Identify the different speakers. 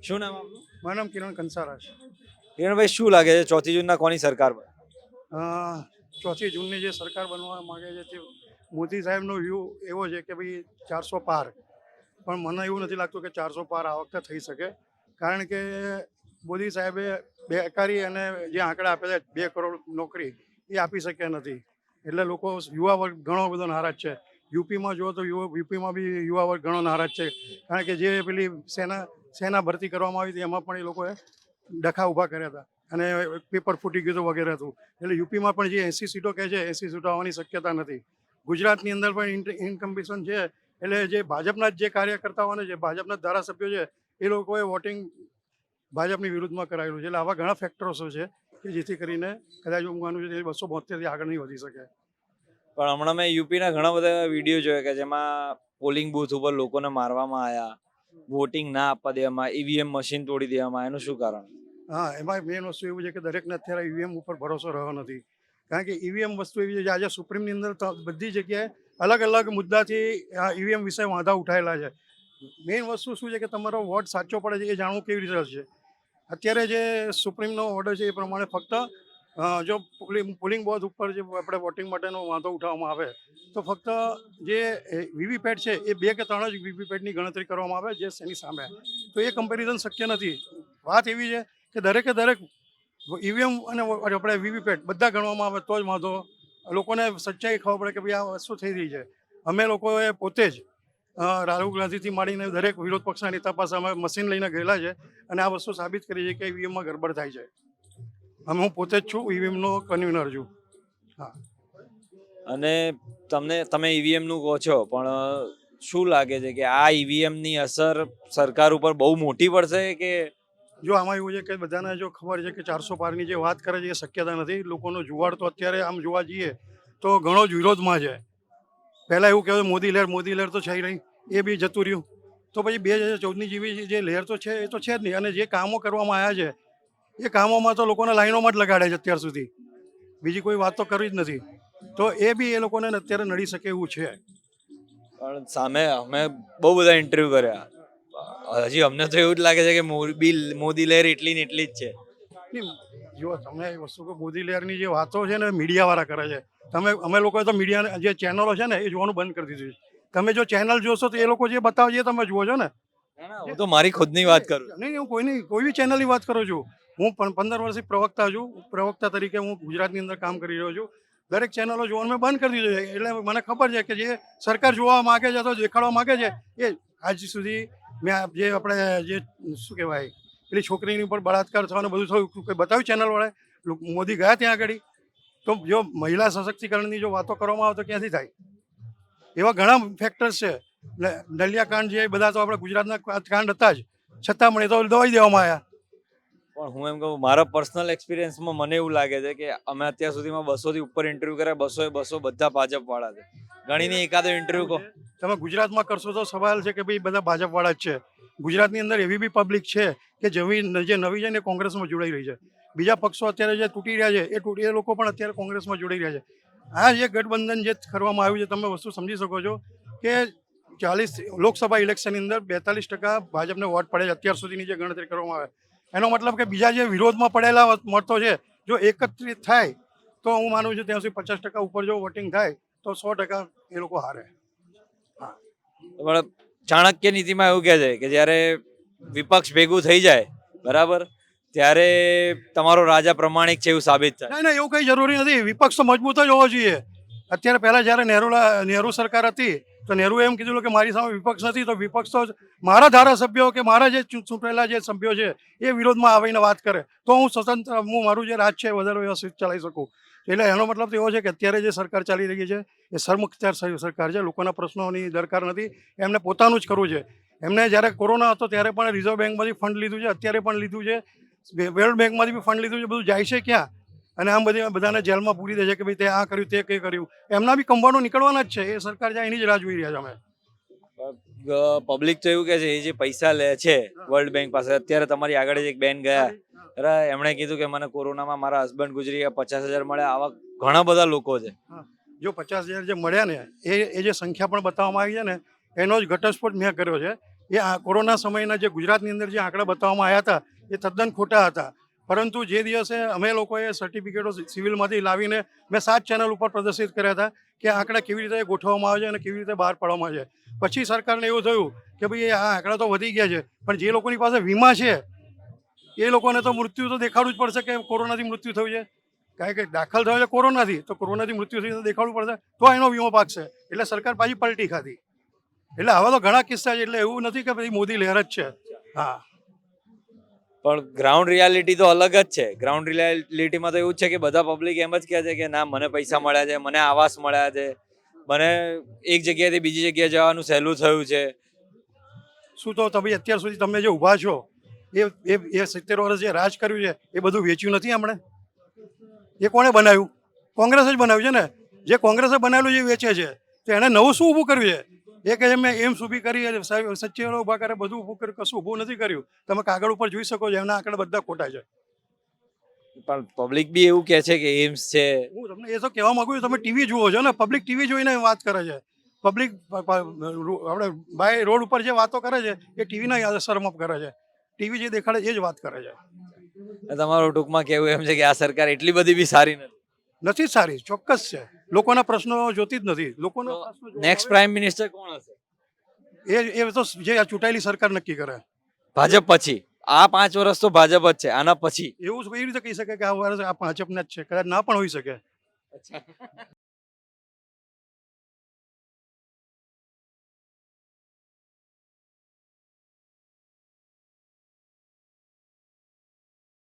Speaker 1: શું નામ આપનું?
Speaker 2: મારું નામ કિરણ કંસારા છે.
Speaker 1: કિરણભાઈ, શું લાગે છે 4 જૂનના કોની સરકાર પર?
Speaker 2: ચોથી જૂનની જે સરકાર બનવા માંગે છે તે મોદી સાહેબનો વ્યૂ એવો છે કે ભાઈ 400 પાર, પણ મને એવું નથી લાગતું કે 400 પાર આ વખતે થઈ શકે. કારણ કે મોદી સાહેબે બેકારી અને જે આંકડા આપ્યા છે 2 કરોડ નોકરી એ આપી શક્યા નથી. એટલે લોકો યુવા વર્ગ ઘણો બધો નારાજ છે. યુપીમાં જુઓ તો યુપીમાં બી યુવા વર્ગ ઘણો નારાજ છે. કારણ કે જે પેલી સેના ભરતી કરવામાં આવી હતી એમાં પણ એ લોકોએ ડખા ઊભા કર્યા હતા અને પેપર ફૂટી ગયું હતું વગેરે હતું. એટલે યુપીમાં પણ જે 80 સીટો કહે છે 80 સીટો આવવાની શક્યતા નથી. ગુજરાતની અંદર પણ ઇન્કમ્પિશન છે. એટલે જે ભાજપના જે કાર્યકર્તાઓ અને જે ભાજપના ધારાસભ્યો છે એ લોકોએ વોટિંગ ભાજપની વિરુદ્ધમાં કરાયેલું છે. એટલે આવા ઘણા ફેક્ટર્સો છે કે જેથી કરીને કદાચ હું માનું છું કે 272થી આગળ નહીં વધી શકે.
Speaker 1: પણ હમણાં મેં યુપીના ઘણા બધા વિડીયો જોયા કે જેમાં પોલિંગ બૂથ ઉપર લોકોને મારવામાં આવ્યા, વોટિંગ ના આપવા દેવામાં, ઈવીએમ મશીન તોડી દેવામાં. એનું શું કારણ?
Speaker 2: હા, એમાં મેઇન વસ્તુ એવું છે કે દરેકને અત્યારે ઈવીએમ ઉપર ભરોસો રહ્યો નથી. કારણ કે ઈવીએમ વસ્તુ એવી છે કે આજે સુપ્રીમની અંદર બધી જગ્યાએ અલગ અલગ મુદ્દાથી ઈવીએમ વિશે વાંધા ઉઠાયેલા છે. મેઇન વસ્તુ શું છે કે તમારો વોટ સાચો પડે છે એ જાણવું કેવી રીતે છે. અત્યારે જે સુપ્રીમનો ઓર્ડર છે એ પ્રમાણે ફક્ત જો પોલિંગ બૂથ ઉપર જે આપણે વોટિંગ માટેનો વાંધો ઉઠાવવામાં આવે તો ફક્ત જે વીવીપેટ છે એ 2 કે 3 જ વીવીપેટની ગણતરી કરવામાં આવે જે એની સામે. તો એ કમ્પેરિઝન શક્ય નથી. વાત એવી છે કે દરેકે દરેક ઈવીએમ અને આપણે વીવીપેટ બધા ગણવામાં આવે તો જ વાંધો લોકોને સચ્ચાઈ ખબર પડે કે ભાઈ આ વસ્તુ થઈ રહી છે. અમે લોકોએ પોતે જ રાહુલ ગાંધીથી માંડીને દરેક વિરોધ પક્ષના નેતા પાસે અમે મશીન લઈને ગયેલા છે અને આ વસ્તુ સાબિત કરી છે કે ઈવીએમમાં ગડબડ થાય છે. હું પોતે જ છું, ઈવીએમનો કન્વીનર છું. હા.
Speaker 1: અને તમે ઈવીએમ નું કહો છો, પણ શું લાગે છે કે આ ઈવીએમ ની અસર સરકાર ઉપર બહુ મોટી પડશે કે?
Speaker 2: જો આમાં એવું છે કે બધાને જો ખબર છે કે 400 પારની જે વાત કરે છે એ શક્યતા નથી. લોકોનો જુવાળ તો અત્યારે આમ જોવા જઈએ તો ઘણો જ વિરોધમાં છે. પહેલાં એવું કહેવાય મોદી લહેર તો છે નહીં, એ બી જતું રહ્યું. તો પછી 2014ની જેવી જે લહેર તો છે એ તો છે જ નહીં. અને જે કામો કરવામાં આવ્યા છે એ કામોમાં તો લોકોને લાઈનોમાં જ લગાડે છે અત્યાર સુધી. બીજી કોઈ વાત તો કરવી જ નથી. તો એ બી એ લોકોને અત્યારે નડી શકે એવું છે.
Speaker 1: પણ સામે અમે બહુ બધા ઇન્ટરવ્યુ કર્યા, હજી અમને તો એવું જ લાગે છે કે મોદી લહેર એટલી ને એટલી જ છે.
Speaker 2: જો તમે એ વસ્તુ કે મોદી લહેરની જે વાતો છે ને મીડિયાવાળા કરે છે. અમે લોકોએ તો મીડિયા જે ચેનલો છે ને એ જોવાનું બંધ કરી દીધું છે. તમે જો ચેનલ જોશો તો એ લોકો જે બતાવે છે તમે જુઓ છો ને.
Speaker 1: હું તો મારી ખુદની વાત કરું.
Speaker 2: નહીં, હું કોઈ બી ચેનલની વાત કરું છું. હું 15 વર્ષથી પ્રવક્તા છું. પ્રવક્તા તરીકે હું ગુજરાતની અંદર કામ કરી રહ્યો છું. દરેક ચેનલો જોવાનું મેં બંધ કરી દીધું છે. એટલે મને ખબર છે કે જે સરકાર જોવા માગે છે અથવા દેખાડવા માગે છે એ આજ સુધી મેં જે આપણે જે શું કહેવાય પેલી છોકરીની ઉપર બળાત્કાર થવાનું બધું થયું કોઈ બતાવ્યું ચેનલવાળાએ? મોદી ગયા ત્યાં આગળ? તો જો મહિલા સશક્તિકરણની જો વાતો કરવામાં આવે તો ક્યાંથી થાય? એવા ઘણા ફેક્ટર્સ છે. નલિયા કાંડ છે એ બધા તો આપણે ગુજરાતના કાંડ હતા જ, છતાં પણ એ તો દબાઈ દેવામાં આવ્યા.
Speaker 1: પણ હું એમ કહું, મારા પર્સનલ એક્સપિરિયન્સમાં મને એવું લાગે છે કે અમે અત્યાર સુધીમાં 200 થી ઉપર ઇન્ટરવ્યુ કર્યા, 200 બધા ભાજપ વાળા છે. ઘણીની એકાદો ઇન્ટરવ્યુ કહો.
Speaker 2: તમે ગુજરાતમાં કરશો તો સવાલ છે કે ભાઈ બધા ભાજપવાળા જ છે. ગુજરાતની અંદર એવી બી પબ્લિક છે કે જે નવી છે ને કોંગ્રેસમાં જોડાઈ રહી છે. બીજા પક્ષો અત્યારે જે તૂટી રહ્યા છે એ લોકો પણ અત્યારે કોંગ્રેસમાં જોડાઈ રહ્યા છે. આ જે ગઠબંધન જે કરવામાં આવ્યું છે તમે વસ્તુ સમજી શકો છો કે 40 લોકસભા ઇલેક્શનની અંદર 42% ભાજપને વોટ પડે છે અત્યાર સુધીની જે ગણતરી કરવામાં આવે. એનો મતલબ કે બીજા જે વિરોધમાં પડેલા મતો છે જો એકત્રિત થાય તો હું માનું છું ત્યાં સુધી 50% ઉપર જો વોટિંગ થાય તો 100% એ લોકો હારે.
Speaker 1: પણ ચાણક્ય નીતિમાં એવું કહે છે કે જ્યારે વિપક્ષ ભેગું થઈ જાય, બરાબર, ત્યારે તમારો રાજા પ્રમાણિક છે એવું સાબિત થાય.
Speaker 2: ના, એવું કંઈ જરૂરી નથી. વિપક્ષ તો મજબૂત જ હોવો જોઈએ. અત્યારે પહેલાં જ્યારે નહેરુ સરકાર હતી તો નહેરુએ એમ કીધું કે મારી સામે વિપક્ષ નથી, તો વિપક્ષ તો મારા ધારાસભ્યો કે મારા જે ચૂંટાયેલા જે સભ્યો છે એ વિરોધમાં આવીને વાત કરે તો હું સ્વતંત્ર મારું જે રાજ છે વધારે વ્યવસ્થિત ચલાવી શકું. એટલે એનો મતલબ તો એવો છે કે અત્યારે જે સરકાર ચાલી રહી છે એ સરમુખત્યાર સરકાર છે. લોકોના પ્રશ્નોની દરકાર નથી. એમને પોતાનું જ કરવું છે. એમને જ્યારે કોરોના હતો ત્યારે પણ રિઝર્વ બેંકમાંથી ફંડ લીધું છે, અત્યારે પણ લીધું છે, વર્લ્ડ બેંકમાંથી બી ફંડ લીધું છે. બધું જાય છે ક્યાં? અને આમ બધાને જેલમાં પૂરી દે છે કે ભાઈ તે આ કર્યું તે કર્યું. એમના બી કંભાનો નીકળવાના જ છે. એ સરકાર જાય એની જ રાહ જોઈ રહ્યા છે અમે.
Speaker 1: પબ્લિક તો એવું કે છે એ જે પૈસા લે છે વર્લ્ડ બેંક પાસે, અત્યારે તમારી આગળ જ એક બેન ગયા, એમણે કીધું કે મને કોરોનામાં મારા હસબન્ડ ગુજરી ગયા, 50,000 મળ્યા. આવા ઘણા બધા લોકો છે.
Speaker 2: જો 50,000 જે મળ્યા ને એ જે સંખ્યા પણ બતાવવામાં આવી છે ને એનો જ ઘટસ્ફોટ મેં કર્યો છે. એ આ કોરોના સમયના જે ગુજરાતની અંદર જે આંકડા બતાવવામાં આવ્યા હતા એ તદ્દન ખોટા હતા. પરંતુ જે દિવસે અમે લોકોએ સર્ટિફિકેટો સિવિલમાંથી લાવીને મેં 7 ચેનલ ઉપર પ્રદર્શિત કર્યા હતા કે આ આંકડા કેવી રીતે ગોઠવવામાં આવે છે અને કેવી રીતે બહાર પાડવામાં આવે છે. પછી સરકારને એવું થયું કે ભાઈ આ આંકડા તો વધી ગયા છે, પણ જે લોકોની પાસે વીમા છે એ લોકોને તો મૃત્યુ તો દેખાડવું જ પડશે કે કોરોનાથી મૃત્યુ થયું છે. કારણ કે દાખલ થયો છે કોરોનાથી, તો કોરોનાથી મૃત્યુ થયું તો દેખાડવું પડશે, તો એનો વીમો પાકશે. એટલે સરકાર પાછી પલટી ખાધી. એટલે આવા તો ઘણા કિસ્સા છે. એટલે એવું નથી કે ભાઈ મોદી લહેર જ છે. હા,
Speaker 1: પણ ગ્રાઉન્ડ રિયાલિટી તો અલગ જ છે. ગ્રાઉન્ડ રિયાલિટીમાં તો એવું જ છે કે બધા પબ્લિક એમ જ કહે છે કે ના મને પૈસા મળ્યા છે, મને આવાસ મળ્યા છે, મને એક જગ્યાએથી બીજી જગ્યાએ જવાનું સહેલું થયું છે.
Speaker 2: શું તો તમે અત્યાર સુધી તમે જે ઊભા છો એ 70 વર્ષ જે રાજ કર્યું છે એ બધું વેચ્યું નથી હમણાં? એ કોણે બનાવ્યું? કોંગ્રેસ જ બનાવ્યું છે ને. જે કોંગ્રેસે બનાવેલું એ વેચે છે, તો એણે નવું શું ઊભું કર્યું છે? એ કહે છે મેં એમ્સ ઊભી કરી, સચિવાલય ઊભા કરે, બધું ઊભું કર્યું, કશું ઊભું નથી કર્યું. તમે કાગળ ઉપર જોઈ શકો છો, એમના આંકડા બધા ખોટા છે.
Speaker 1: પણ પબ્લિક બી એવું કહે છે કે એમ્સ છે.
Speaker 2: હું તમને એ તો કહેવા માંગુ છું, તમે ટીવી જુઓ છો ને, પબ્લિક ટીવી જોઈને વાત કરે છે. પબ્લિક આપણે બાય રોડ ઉપર જે વાતો કરે છે એ ટીવીના અસરમાં કરે છે. ટીવી જે દેખાડે એ જ વાત કરે છે.
Speaker 1: તમારું ટૂંકમાં કેવું એમ છે કે આ સરકાર એટલી બધી બી સારી નથી.
Speaker 2: નથી સારી, ચોક્કસ છે. લોકોના પ્રશ્નો જોતી જ નથી. લોકોના પ્રશ્નો
Speaker 1: નેક્સ્ટ પ્રાઇમ મિનિસ્ટર કોણ હશે?
Speaker 2: એ તો જે આ ચૂંટાયેલી સરકાર નક્કી કરે.
Speaker 1: ભાજપ પછી આ 5 વર્ષ તો ભાજપ જ છે, આના પછી
Speaker 2: એવું કેવી રીતે કહી શકે કે આ વર્ષ આ ભાજપના જ છે? કદાચ ના પણ હોઈ શકે.